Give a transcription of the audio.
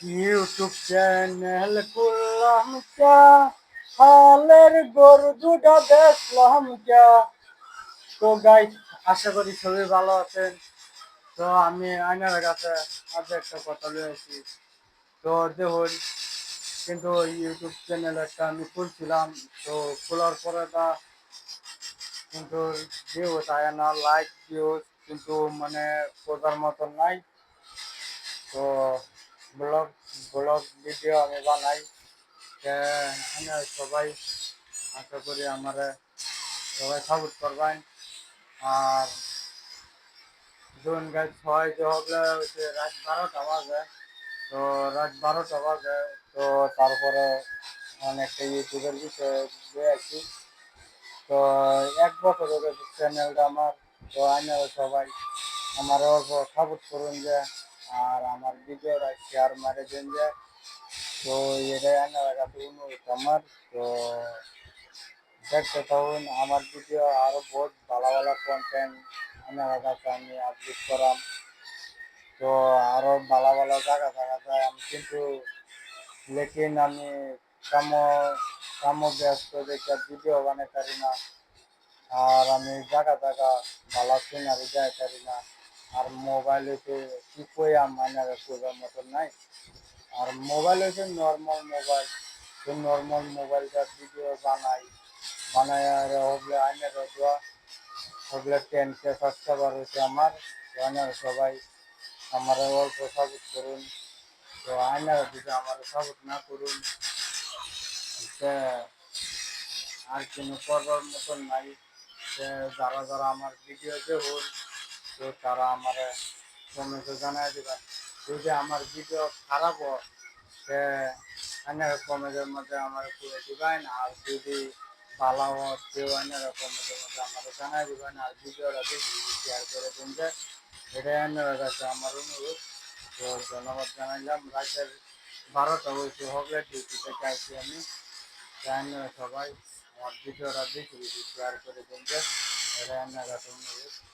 YouTube channel করলাম ক্যা, হালের গরু দুটা বেচলাম ক্যা। তো গাইস, আশা করি সবাই ভালো আছেন। তো আমি আয়নার কাছে আজ একটা কথা লয়েছি। তো দেখুন, কিন্তু ইউটিউব চ্যানেল একটা আমি খুলছিলাম। তো খোলার পরে তা কিন্তু ভিউজ আয় না, লাইক ভিউজ কিন্তু মানে বোঝার মতন নাই। তো ব্লগ ব্লগ ভিডিও আমি বানাই। আমি সবাই আশা করি আমার সবাই সাপোর্ট করবেন। আর ধরুন গাছ হয় যে হবে হচ্ছে রাত 12টা বাজে। তো রাত 12টা বাজে, তো তারপরে অনেকটা ইউটিউবের বিষয়ে আছি। তো 1 বছর হয়ে চ্যানেলটা আমার। তো আপনারা সবাই আমার অল্প সাপোর্ট করুন যে, আর আমার ভিডিওটা শেয়ার মারে দেন যে। তো এটাই আপনারা কাছে অনুরোধ আমার। তো দেখতে থাকুন আমার ভিডিও, আরো বহুত ভালো ভালো কন্টেন্ট আপনারা কাছে আমি আপলোড করাম। তো আরো ভালো ভালো জায়গা জায়গায় আমি কিন্তু লেকিন আমি কাম কাম ব্যস্ত দেখে ভিডিও বানাতে পারি না। আর আমি জায়গা জায়গা ভালো সিনারি যাই পারি না। আর মোবাইল হইতে কি কই আমার করবার মতন নাই। আর মোবাইল হচ্ছে নর্মাল মোবাইল। তো নর্মাল মোবাইলটা ভিডিও বানাই আর হবলে আইনের দেওয়া হবলে 10K সাবস্ক্রাইবার হয়েছে আমার। তো আইনারা সবাই আমার অল্প সাপোর্ট করুন। তো আইনারা যদি আমার সাপোর্ট না করুন, সে আর কোনো করবার মতন নাই। সে যারা যারা আমার ভিডিও দেখুন, তো তারা আমার কমেন্টে জানাই দেবেন। যদি আমার ভিডিও খারাপ হয়, সে আইনারা কমেন্টের মধ্যে আমার করে দিবেন। আর যদি ভালো হয়, কেউ আইনারা কমেন্টের মধ্যে আমার জানাই দিবেন। আর ভিডিওটা দেখি শেয়ার করে দিন যে, এটাই আইনারা কাছে আমার অনুরোধ। তো ধন্যবাদ জানাইলাম। রাতের 12টা হয়েছে হবলে ডিউটি থেকে আসি আমি। আইনারা সবাই আমার ভিডিওটা দেখি শেয়ার করে দিন যে, এটাই আইনারা কাছে অনুরোধ।